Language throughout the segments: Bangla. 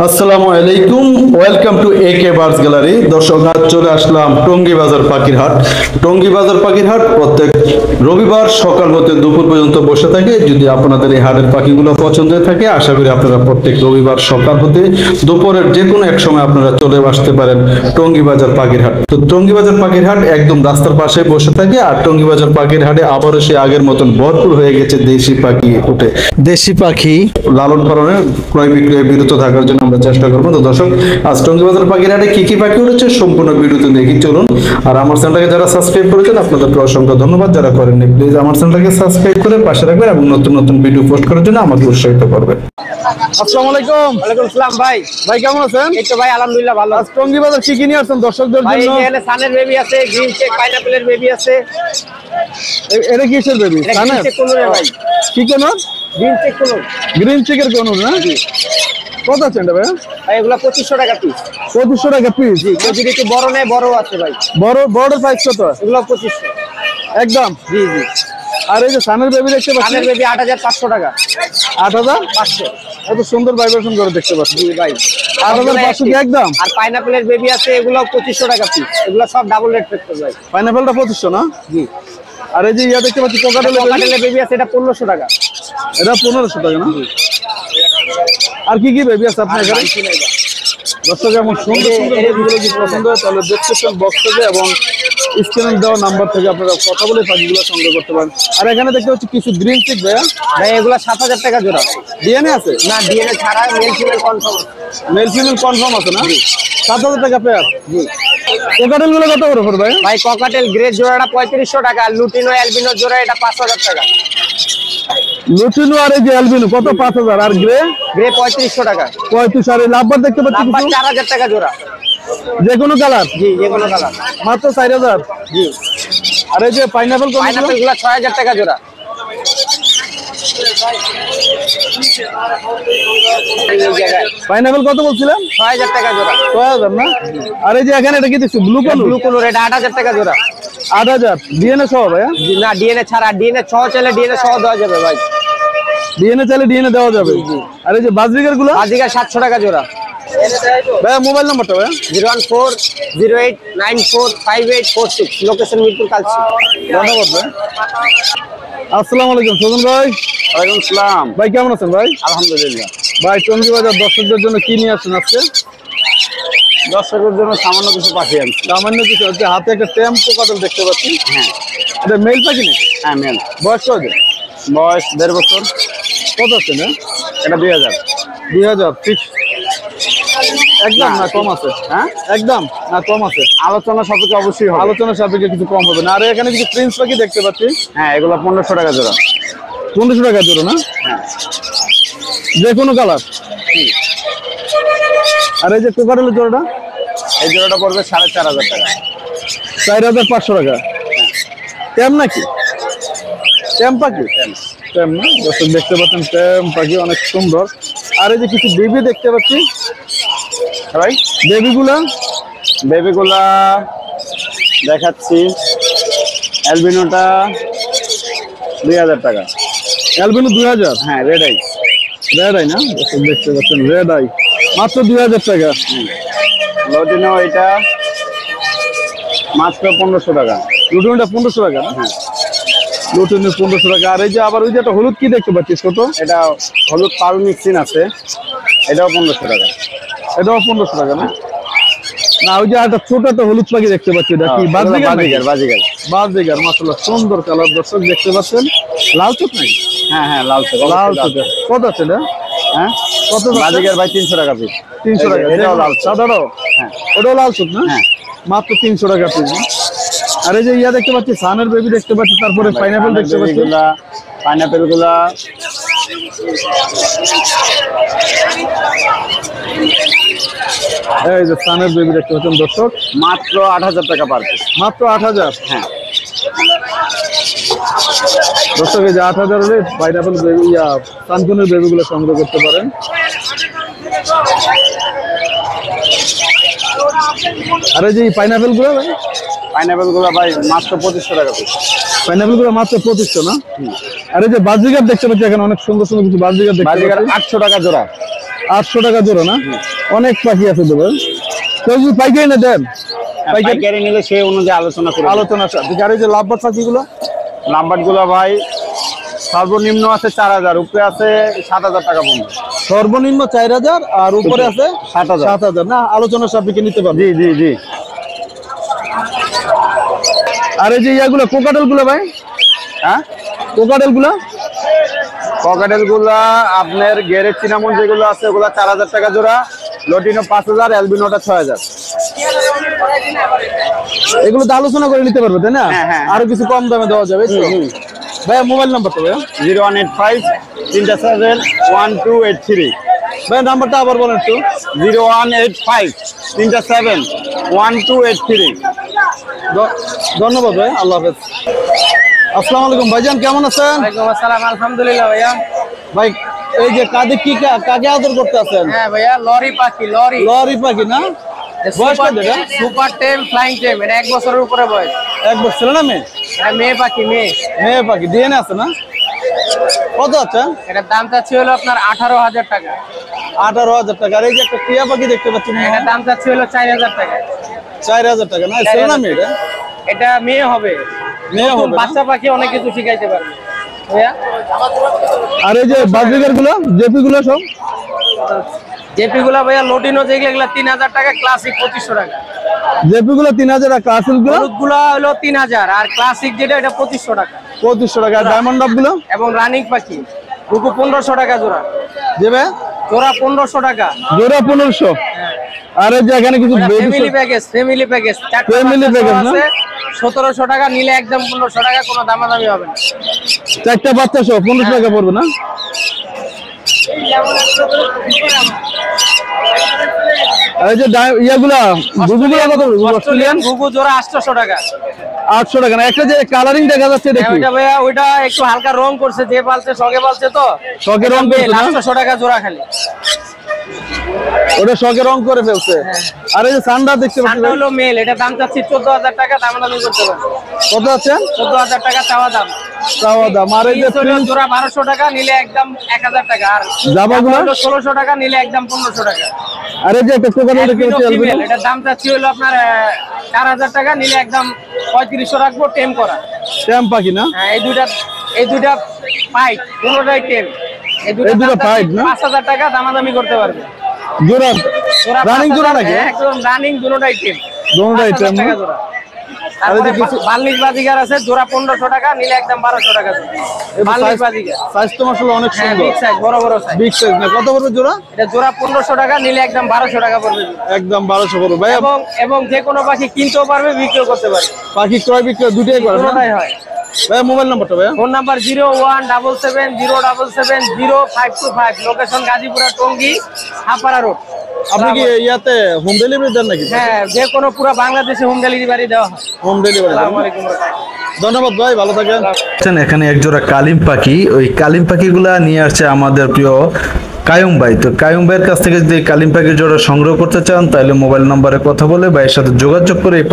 আসসালামু আলাইকুম, ওয়েলকাম টু একে বার্ডস গ্যালারি। দর্শক, আজ চলে আসলাম টঙ্গী বাজার পাখির হাট। টঙ্গী বাজার পাখির হাট প্রত্যেক রবিবার সকাল হতে দুপুর পর্যন্ত বসে থাকে। যদি আপনাদের এই হাটের পাখিগুলো পছন্দ হয়ে থাকে, আশা করি আপনারা প্রত্যেক রবিবার সকাল হতে দুপুরের যে কোনো এক সময় আপনারা চলে আসতে পারেন টঙ্গী বাজার পাখির হাট। তো টঙ্গী বাজার পাখির হাট একদম রাস্তার পাশে বসে থাকে। আর টঙ্গী বাজার পাখির হাটে আবারও সে আগের মতন ভরপুর হয়ে গেছে দেশি পাখি উঠে। দেশি পাখি লালন পালনের ক্রয় বিক্রয়ে বিরত থাকার জন্য আমরা চেষ্টা করবো। তো দর্শক, আজ টঙ্গী বাজার পাখির হাটে কি কি পাখি উঠেছে সম্পূর্ণ ভিডিওতে দেখি চলুন। আর আমার চ্যানেলটাকে যারা সাবস্ক্রাইব করেছেন আপনাদেরকে অসংখ্য ধন্যবাদ। যারা করেননি প্লিজ আমার চ্যানেলটাকে সাবস্ক্রাইব করে পাশে রাখবেন এবং নতুন নতুন ভিডিও পোস্ট করার জন্য আমাকে উৎসাহিত করবেন। আসসালামু আলাইকুম। ওয়ালাইকুম আসসালাম ভাই। ভাই কেমন আছেন? এই তো ভাই আলহামদুলিল্লাহ ভালো। আজ টঙ্গী বাজার কি কি নিয়ে আসছেন দর্শকদের ভাই জন্য? এখানে সানের বেবি আছে, গ্রিন চেক পাইনাপলের বেবি আছে। এটা কিসের বেবি? সানের চেক কোনরে ভাই? কি কোন? গ্রিন চেক কোন? গ্রিন চেকের কোন না? কত আছে এটা ভাই? ভাই এগুলা 2500 টাকা পিস। 2500 টাকা পিস? জি, যদি একটু বড় নেয় বড় আছে ভাই। বড় প্রাইস কত? এগুলা 2500 একদম। জি জি। আর এই যে সানের বেবি দেখতে পাচ্ছি, সানের বেবি 8500 টাকা। 8500? এত সুন্দর ভাইব্রেশন করে দেখতে পাচ্ছি। জি ভাই। 8500 কি একদম? আর পাইনাপলের বেবি আছে, এগুলা 2500 টাকা পিস। এগুলা সব ডাবল রেট ফ্যাক্টর ভাই। পাইনাপলটা 2500 না? জি। আর এই যে ইয়া দেখতে পাচ্ছি কোকাটেলের বেবি আছে, এটা 1500 টাকা। এটা 1500 টাকা না? আর কি কি বেবি আছে আপনার এখানে? দর্শক, এমন সুন্দর সুন্দর বেবিগুলো যদি পছন্দ হয় তাহলে ডেসক্রিপশন বক্স থেকে এবং স্ক্রিনে দেওয়া নাম্বার থেকে আপনারা কথা বলে পাখিগুলো সংগ্রহ করতে পারেন। আর এখানে দেখতে পাচ্ছি কিছু গ্রিন চিক ভাইয়া। ভাই এগুলা 7000 টাকা জোড়া। ডিএনএ আছে? না, ডিএনএ ছাড়া male female confirm. Male female confirm আছে না? 7000 টাকা পেয়ার। জি। কোকাটেল গুলো কত করে পড়বে ভাই? ভাই ককাটেল গ্রেড জোড়াটা 3500 টাকা, আর লুটিনো অ্যালবিনো জোড়া এটা 5000 টাকা। লুটিনো আর এই যে অ্যালবিনো কত? 5000। আর গ্রে? গ্রে 3500 টাকা। 3500। আর এই লাভবার দেখতে পাচ্ছি নাম্বার কিছু? 4000 টাকা জোড়া। যে কোনো কালার? জি, যে কোনো কালার। মাত্র 4000? জি। আর এই যে পাইনাপল কোন? পাইনাপল গুলা 6000 টাকা জোড়া। পাইনাপল কত বলছিলেন? 6000 টাকা জোড়া। 6000 না? আর এই যে এখানে এটা কি দেখছি ব্লু কালার? ব্লু কালার এটা 8000 টাকা জোড়া। 8000 ডিএনএ সহ ভাইয়া? জি না, ডিএনএ ছাড়া, ডিএনএ সহ চাইলে ডিএনএ সহ দেওয়া যাবে ভাই। ডিএনএ চাইলে ডিএনএ দেওয়া যাবে? আর এই যে বাজরিকার গুলো? আজিকার 700 টাকা জোড়া। ভাইয়া মোবাইল নাম্বারটা ভাইয়া? 01408945846, লোকেশন মিরপুর কালচি। ধন্যবাদ ভাই। আসসালামু আলাইকুম সুজন ভাই। ওয়ালাইকুম আসসালাম। ভাই কেমন আছেন ভাই? আলহামদুলিল্লাহ। ভাই টঙ্গী বাজার দর্শকদের জন্য কি নিয়ে আসছেন আজকে? দর্শকদের জন্য সামান্য কিছু পাখি আনছি। সামান্য কিছু হচ্ছে, হাতে একটা টেম্পো কাটল দেখতে পাচ্ছি। হ্যাঁ। এটা মেল পাখি নাকি? হ্যাঁ মেল। বয়স কত? বয়স 1.5 বছর। কত আছে না? এটা 2000। 2000 ফিক্স? একদম না কম আছে? হ্যাঁ একদম না কম আছে? আলোচনা সাপেক্ষে অবশ্যই হবে। আলোচনার সাপেক্ষে কিছু কম হবে না। আর এখানে কিছু প্রিন্স পাখি দেখতে পাচ্ছি। হ্যাঁ এগুলো 1500 টাকা জোড়া। 1500 টাকা জোড়া না? হ্যাঁ। যে কোনো কালার? আর এই যে কোকারেলের জোড়াটা? এই জোড়াটা পড়বে 4500 টাকা। 4500 টাকা? ট্যাম নাকি? ট্যাম পাখি? ট্যাম না? দর্শক দেখতে পাচ্ছেন ট্যাম পাখি অনেক সুন্দর। আর এই যে কিছু বেবি দেখতে পাচ্ছি ভাই, বেবিগুলা? বেবিগুলা দেখাচ্ছি। অ্যালবিনোটা 2000 টাকা। অ্যালবিনো 2000? হ্যাঁ রেড আই। রেড আই না? দর্শক দেখতে পাচ্ছেন রেড আই মাত্র 2000 টাকা। লটিনো এটা মাত্র 1500 টাকা। লুটিনটা 1500 টাকা না? হ্যাঁ। লুটিনে 1500 টাকা। আর এই যে আবার ওই যে একটা হলুদ কি দেখতে পাচ্ছিস কত? এটা হলুদ পাল মিক্সিন আছে, এটাও 1500 টাকা। এটাও 1500 টাকা না? না ওই যে একটা ছোট একটা হলুদ পাখি দেখতে পাচ্ছি, এটা কি বাজরিকার? বাজিগার বাজিগার। বাজরিকার মাশাআল্লাহ সুন্দর কালার। দর্শক দেখতে পাচ্ছেন লাল চোখ নাই? হ্যাঁ হ্যাঁ লাল চোখ। লাল চোখ কত আছে এটা? হ্যাঁ কত বাজিগার ভাই 300 টাকা পিস। 300 টাকা? এটাও লাল চোখ। সাদারও? হ্যাঁ ওটাও লাল চোখ না? হ্যাঁ। মাত্র 300 টাকা পিস। আর এই যে ইয়া দেখতে পাচ্ছি সানের বেবি দেখতে পাচ্ছি, তারপরে পাইনাপল দেখতে পাচ্ছি। পাইনাপেল গুলা এই যে সানের বেবি দেখতে পাচ্ছেন দর্শক, মাত্র 8000 টাকা পার পিস। মাত্র 8000? হ্যাঁ। দর্শক এই যে 8000 হলে পাইনাপল বেবি ইয়া সানকুনের বেবিগুলো সংগ্রহ করতে পারেন। আর এই যে পাইনাপেল গুলো? পাইনাপেল গুলা ভাই মাত্র 2500 টাকা পিস। পাইনাপেল গুলো মাত্র 2500 না? আর এই যে বাজিগার দেখতে পাচ্ছি এখানে অনেক সুন্দর সুন্দর কিছু বাজিগার দেখতে পাচ্ছি। 800 টাকা জোড়া। 800 টাকা জোড়া না? অনেক পাখি আছে তো ভাই। কেউ যদি পাইকারি না দেন, পাইকারি নিলে সেই অনুযায়ী আলোচনা করে আলোচনা সাথে। আর এই যে লাভবার্ড পাখিগুলো, নাম্বার গুলো ভাই সর্বনিম্ন আছে 4000, উপরে আছে 7000 টাকা পর্যন্ত। সর্বনিম্ন 4000 আর উপরে আছে 7000। 7000 না? আলোচনা সাপেক্ষে নিতে পারবে। জি জি জি। আর এই যে ইয়াগুলো কোকাটেল গুলো ভাই, হ্যাঁ, কোকাটেল গুলো পকেটেল গুলা আপনার গেরের চিনামন যেগুলো আছে ওগুলা 4000 টাকা জোড়া, লটিনো 5000, অ্যালবিনোটা 6000। এগুলো তো আলোচনা করে নিতে পারবে তাই না? হ্যাঁ, হ্যাঁ। আরো কিছু কম দামে দেওয়া যাবে তো? ভাই মোবাইল নাম্বারটা ভাই, 0185 37 1283। ভাই নাম্বারটা আবার বলেন একটু। 0185 37 1283। ধন্যবাদ ভাই, আল্লাহ হাফেজ। আসসালামু আলাইকুম ভাইজান, কেমন আছেন? ওয়ালাইকুম আসসালাম, আলহামদুলিল্লাহ ভাইয়া। ভাই এই যে কাঁধে কি কাকে আদর করতে আছেন? হ্যাঁ ভাইয়া, লরি পাখি, লরি লরি পাখি না? বয়স কত এটা? সুপার টেম, ফ্লাইং টেম, এটা 1 বছরের উপরে বয়স। এক বছর ছেলে না মেয়ে? এটা মেয়ে পাখি, মেয়ে। মেয়ে পাখি, ডিএনএ আছে না? কত আছে? এটার দাম চাচ্ছি হলো আপনার 18000 টাকা। 18000 টাকা। আর এই যে একটা টিয়া পাখি দেখতে পাচ্ছি, এটার দাম চাচ্ছি হলো 4000 টাকা। 4000 টাকা না? ছেলে না মেয়ে এটা? এটা মেয়ে হবে। মেয়ে হবে না? বাচ্চা পাখি অনেক কিছু শিখাইতে পারবে ভাইয়া। আর এই যে বাজরিকার গুলো, জেপি গুলো সব জেপি গুলা ভাইয়া, লটিনো যেগুলো এগুলা 3000 টাকা, ক্লাসিক 2500 টাকা। জেপি গুলো 3000 আর ক্লাসিক গুলো হলুদ গুলা হলো 3000, আর ক্লাসিক যেটা এটা 2500 টাকা। 2500 টাকা। আর ডায়মন্ড ডাব গুলো এবং রানিং পাখি রুকু 1500 টাকা জোড়া। দেবে জোড়া 1500 টাকা। জোড়া 1500। আর এই যে এখানে কিছু family package, family package, Family package না? 1700 টাকা, নিলে একদম 1500 টাকা, কোনো দামাদামি হবে না। 4টা বাচ্চা সহ 1500 টাকা পড়বে না? আর এই যে ইয়াগুলা গুগুগুলা কত? অস্ট্রেলিয়ান ঘুঘু জোড়া 800 টাকা। 800 টাকা না? একটা যে কালারিং দেখা যাচ্ছে এটা কি? ওইটা ভাইয়া, ওইটা একটু হালকা রং করছে, যে পালছে শখে পালছে তো, শখে রং করছে না? 800 টাকা জোড়া খালি। ওটা শখে রং করে ফেলছে। আর এই যে সান্ডা দেখতে পাচ্ছি, সানটা হলো মেল, এটা দাম চাচ্ছি 14000 টাকা, দামাদামি করতে পারবে। কত আছে? 14000 টাকা চাওয়া দাম। চাওয়া দাম। আর এই যে প্রিন্স জোড়া 1200 টাকা, নিলে একদম 1000 টাকা। আর জামাগুলো? 1600 টাকা, নিলে একদম 1500 টাকা। আর এই যে একটা কোকাটেল দেখতে অ্যালবিনো পাচ্ছি, ফিমেল, এটার দাম চাচ্ছি হলো আপনার 4000 টাকা, নিলে একদম 3500 রাখবো, টেম করা। ট্যাম পাখি না? হ্যাঁ, এই দুইটা পাইট, দুটোটাই টেম। এই এই দুটো পাইট না? 5000 টাকা, দামাদামি করতে পারবে। জোড়া রানিং জোড়া 5000, নাকি? হ্যাঁ, একদম রানিং, দুটোটাই টেম। দুটোটাই 5000 টেম না? টাকা জোড়া। আর এই যে তারপরে কিছু বার্লিশ বাজিগার আছে, জোড়া 1500 টাকা, নিলে একদম 1200 টাকা জোড়া। বার্লিশ বাজিগার, সাইজ তো মাশাআল্লাহ অনেক হ্যাঁ, সুন্দর, বিগ সাইজ, বড় বড় সাইজ। বিগ সাইজ না? কত পড়বে জোড়া? এটা জোড়া 1500 টাকা, নিলে একদম 1200 টাকা পড়বে। একদম 1200 পড়বে ভাই। এবং যে কোনো পাখি কিনতেও পারবে, বিক্রিও করতে পারবে, পাখি ক্রয় বিক্রয় দুটোই করে না? দুটোটাই হয়। ভাই মোবাইল নাম্বারটা ভাই। Phone number 01770770525, location Gazipura, Tongi, Hapara road. আপনি কি ইয়াতে হোম ডেলিভারি দেন নাকি? হ্যাঁ, যে কোনো পুরো বাংলাদেশে হোম ডেলিভারি দেওয়া হয়। Home delivery. আসসালামু আলাইকুম। ধন্যবাদ ভাই, ভালো থাকেন। এখানে এক জোড়া কালিম পাখি, ওই কালিম পাখিগুলা নিয়ে আসছে আমাদের প্রিয় কায়ুম ভাই। তো কায়ুম ভাইয়ের কাছ থেকে যদি কালিম পাখির জোড়া সংগ্রহ করতে চান, তাহলে মোবাইল নম্বরে কথা বলে ভাইয়ের সাথে যোগাযোগ করে এই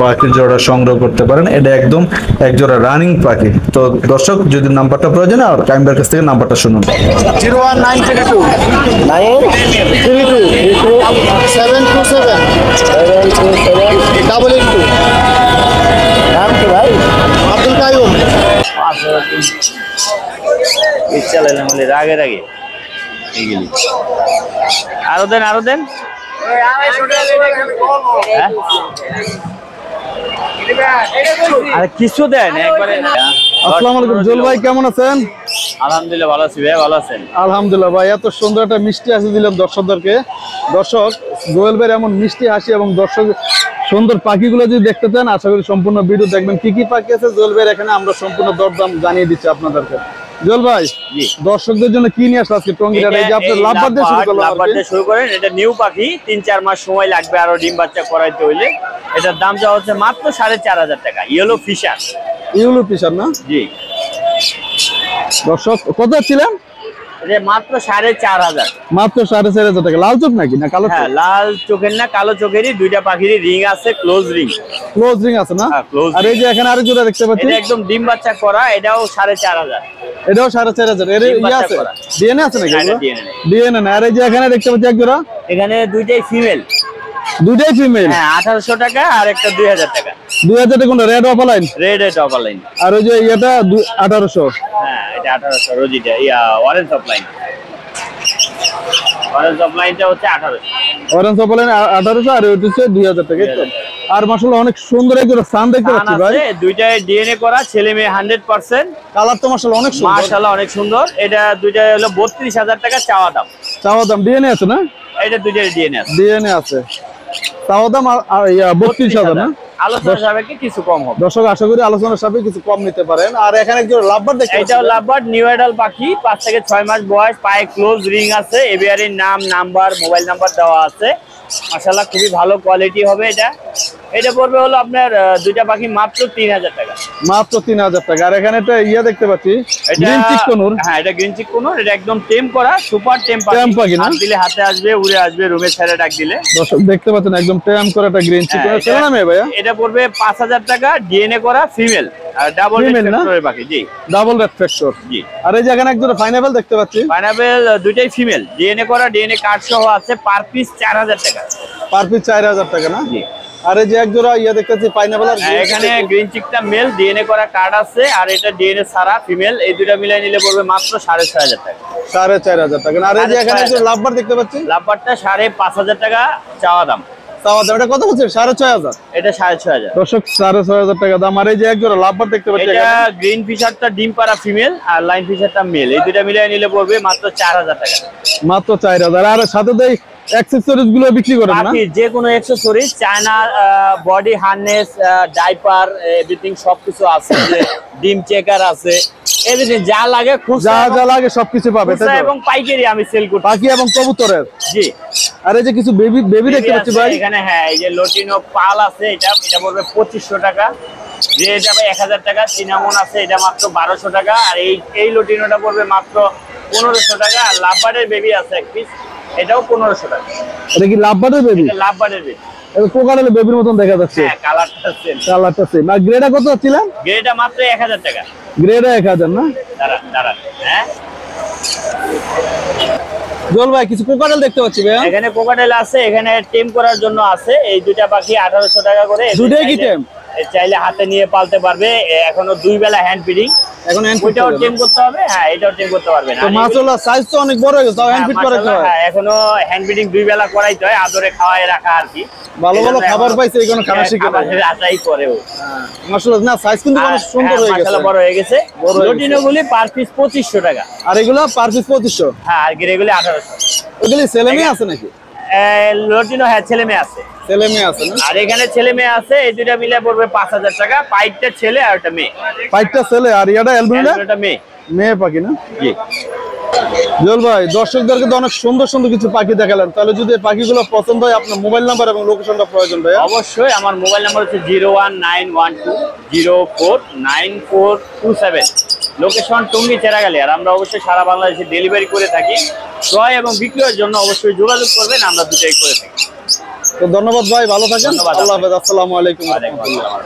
পাখির জোড়া সংগ্রহ করতে পারেন। এটা একদম এক জোড়া রানিং পাখি। তো দর্শক, যদি নাম্বারটা প্রয়োজন হয়, আর কায়ুম ভাইয়ের কাছ থেকে নাম্বারটা শুনুন। 01932 932 727 882। নাম কি ভাই? আব্দুল কায়ুম। রাগে রাগে আরো দেন, আরো দেন। আর কিছু দেন একবারে। আসসালামু আলাইকুম জুল ভাই, কেমন আছেন? আলহামদুলিল্লাহ ভালো আছি ভাই, ভালো আছেন? আলহামদুলিল্লাহ ভাই। এত সুন্দর একটা মিষ্টি হাসি দিলাম দর্শকদেরকে। দর্শক, জুয়েল ভাইয়ের এমন মিষ্টি হাসি এবং দর্শক সুন্দর পাখিগুলো যদি দেখতে চান, আশা করি সম্পূর্ণ ভিডিও দেখবেন। কি কি পাখি আছে জুয়েল ভাইয়ের এখানে, আমরা সম্পূর্ণ দরদাম জানিয়ে দিচ্ছি আপনাদেরকে। জুয়েল ভাই, দর্শকদের জন্য কি নিয়ে আসলে আজকে টঙ্গীর হাটে? এই যে আপনি লাভবার্ড দিয়ে শুরু করলাম। লাভবার্ড দিয়ে শুরু করেন। এটা নিউ পাখি, 3-4 মাস সময় লাগবে আরো ডিম বাচ্চা করাইতে হইলে। এটার দাম চাওয়া হচ্ছে মাত্র 4500 টাকা। ইয়েলো ফিশার, ইউলো পিসার না? জি। দর্শক কত ছিলেন? এটা মাত্র 4,500। মাত্র 4,500 টাকা। লাল চোখ নাকি না কালো চোখ? হ্যাঁ, লাল চোখের না কালো চোখেরই, দুইটা পাখিরই রিং আছে, ক্লোজ রিং। ক্লোজ রিং আছে না? হ্যাঁ, close আর এই যে এখানে আরেক জোড়া দেখতে পাচ্ছি, এটা একদম ডিম বাচ্চা করা, এটাও 4,500। এটাও 4,500। এর ডিম ইয়ে বাচ্চা আছে, করা। ডিএনএ আছে নাকি? না, এটা DNA নেই। ডিএনএ না। আর এই যে এখানে দেখতে পাচ্ছি এক জোড়া, এখানে দুইটাই ফিমেল। দুইটাই ফিমেল। হ্যাঁ, 1800 টাকা আর একটা 2000 টাকা। 2000 টাকা কোনটা? Red offline. রেড এর টপ লাইন। আর ওই যে এটা 1800। হ্যাঁ, এটা 1800 রোজিটা, orange top line. Orange top লাইনটা হচ্ছে 1800। অরেঞ্জ অফলাইন 1800 আর ওইটা হচ্ছে 2000 টাকা। এই তো। আর মাশাআল্লাহ অনেক সুন্দর এক জোড়া সান দেখতে পাচ্ছি ভাই। আছে, দুইটাই ডিএনএ করা, ছেলে মেয়ে 100%। কালার তো মাশাআল্লাহ অনেক সুন্দর। মাশাআল্লাহ অনেক সুন্দর। এটা দুইটাই হলো 32,000 টাকা চাওয়া দাম। চাওয়া দাম। ডিএনএ আছে না? এটা দুইটাই ডিএনএ আছে। ডিএনএ আছে। চাওয়া দাম 32,000 না? আলোচনা সাপেক্ষে কিছু কম হবে। দর্শক আশা করি আলোচনার সাপেক্ষে কিছু কম নিতে পারেন। আর এখানে এক জোড়া লাভবার্ড দেখতে পাচ্ছি। এটাও লাভবার্ড, নিউ অ্যাডাল্ট পাখি, 5 থেকে 6 মাস বয়স, পায়ে ক্লোজ রিং আছে, এবিআরের নাম, নাম্বার, মোবাইল নাম্বার দেওয়া আছে। মাশাআল্লাহ খুবই ভালো কোয়ালিটি হবে এটা। এটা পড়বে হলো আপনার দুইটা পাখি মাত্র 3,000 টাকা। মাত্র 3,000 টাকা। আর এখানে একটা ইয়া দেখতে পাচ্ছি, গ্রিন চিক কোনুর। হ্যাঁ, এটা গ্রিন চিক কোনুর। এটা একদম টেম করা, সুপার টেম পাখি না? হাত দিলে হাতে আসবে, উড়ে আসবে, রুমে ছেড়ে ডাক দিলে। দর্শক দেখতে পাচ্ছেন একদম ট্যাম করা একটা গ্রিন চিক। হ্যাঁ, ছেলে না মেয়ে ভাইয়া? এটা পড়বে 5,000 টাকা, ডিএনএ করা, ফিমেল, আর ডাবল Female না? রেড পাখি। জি ডাবল রেড ফ্যাক্টর। জি। আর এই যে এখানে এক জোড়া পাইনাপল দেখতে পাচ্ছি। পাইনাপেল দুইটাই ফিমেল, ডিএনএ করা, ডিএনএ কার্ড সহ আছে, পার পিস 4,000 টাকা। পার পিস 4,000 টাকা না? জি। আর এই যে এক জোড়া ইয়া দেখতে পাচ্ছি পাইনাপল। আর এখানে গ্রিন চিকটা মেল, ডিএনএ করা কার্ড আছে, আর এটা ডিএনএ ছাড়া ফিমেল। এই দুইটা মিলাই নিলে পড়বে মাত্র 6,500 টাকা। 4,500 টাকা। আর এই যে এখানে এক জোড়া লাভবার্ড দেখতে পাচ্ছি। লাভবারটা 5,500 টাকা চাওয়া দাম। চাওয়া দাম। এটা কত বলছে? 6,500। এটা 6,500। দর্শক 6,500 টাকা দাম। আর এই যে এক জোড়া লাভবার্ড দেখতে পাচ্ছি এটা এখানে। গ্রিন ফিশারটা ডিম পাড়া ফিমেল, আর লাইন ফিশারটা মেল। এই দুইটা মিলাই নিলে পড়বে মাত্র 4,000 টাকা। মাত্র 4,000। আর সাথে তো অ্যাকসেসরিজ গুলো বিক্রি করেন না? বাকি যে কোনো accessories, China body harness, diaper, everything সবকিছু আছে। যে ডিম চেকার আছে, এভরিথিং যা লাগে খুচরা যা লাগে সবকিছু পাবে, তাই তো? এবং পাইকারি আমি সেল করি। পাখি এবং কবুতরের। জি। আর এই যে কিছু বেবি দেখতে পাচ্ছি আছে ভাই। এখানে। হ্যাঁ, এই যে লটিনো পাল আছে, এটা পড়বে 2,500 টাকা। যে এটা ভাই 1,000 টাকা। সিনামন আছে, এটা মাত্র 1,200 টাকা। আর এই লটিনোটা পড়বে মাত্র 1,500 টাকা। আর লাভবার্ডের বেবি আছে এক পিস, এটাও 1,500 টাকা। এটা কি লাভবার্ডের বেবি? এটা লাভবার্ডের বেবি। এটা কোকাটেলের বেবির মতন দেখা যাচ্ছে। হ্যাঁ, কালারটা সেম। কালারটা সেম। আর গ্রেডা কত ছিলেন? গ্রেটা মাত্র 1,000 টাকা। গ্রেডা 1,000 না? দাঁড়ান। হ্যাঁ, জল ভাই কিছু কোকাটেল দেখতে পাচ্ছি ভাই। এখানে কোকাটেল আছে, এখানে টেম করার জন্য আছে। এই দুইটা পাখি 1,800 টাকা করে। দুটোই কি টেম? চাইলে হাতে নিয়ে পালতে পারবে। এখনো 2 বেলা হ্যান্ড ফিডিং। এখন হ্যান্ড ফিট ওইটাও টেম করতে হবে। হ্যাঁ, এটাও টেম করতে পারবে না। তো মাশাআল্লাহ সাইজ তো অনেক বড় হয়ে গেছে, তাও হ্যান্ড ফিট করাইতে হয়। হ্যাঁ, এখনো হ্যান্ড ফিডিং 2 বেলা করাইতে হয়, আদরে খাওয়ায় রাখা আর কি। ভালো খাবার পাইছে, এখনো খানা শিখে নাই। আশাই করেও। মাশাআল্লাহ না, সাইজ কিন্তু অনেক সুন্দর হয়ে গেছে। মাশাআল্লাহ বড় হয়ে গেছে। লটিনো গুলি পার পিস 2,500 টাকা। আর এগুলো পার পিস 2,500। হ্যাঁ, আর গ্রেগুলি 1,800। ওগুলি ছেলে মেয়ে আছে নাকি? লটিনো হ্যাঁ, ছেলে মেয়ে আছে। ছেলে মেয়ে আছে না? আর এখানে ছেলে মেয়ে আছে, এই দুইটা মিলে পড়বে 5,000 টাকা। পাইপটা ছেলে আর একটা মেয়ে। পাইপটা ছেলে আর ইয়াটা অ্যালবিনোটা একটা মেয়ে। মেয়ে পাখি না? জি। জল ভাই দর্শকদেরকে তো অনেক সুন্দর সুন্দর কিছু পাখি দেখালেন। তাহলে যদি এই পাখিগুলো পছন্দ হয়, আপনার মোবাইল নাম্বার এবং লোকেশনটা প্রয়োজন ভাই। অবশ্যই। আমার মোবাইল নাম্বার হচ্ছে 01912049427। লোকেশন টঙ্গী চেরাগালি। আর আমরা অবশ্যই সারা বাংলাদেশে ডেলিভারি করে থাকি। ক্রয় এবং বিক্রয়ের জন্য অবশ্যই যোগাযোগ করবেন, আমরা দুটাই করে থাকি। তো ধন্যবাদ ভাই, ভালো থাকেন। ধন্যবাদ। আল্লাহ হাফেজ। আসসালামু আলাইকুম। ওয়ালাইকুম আসসালাম।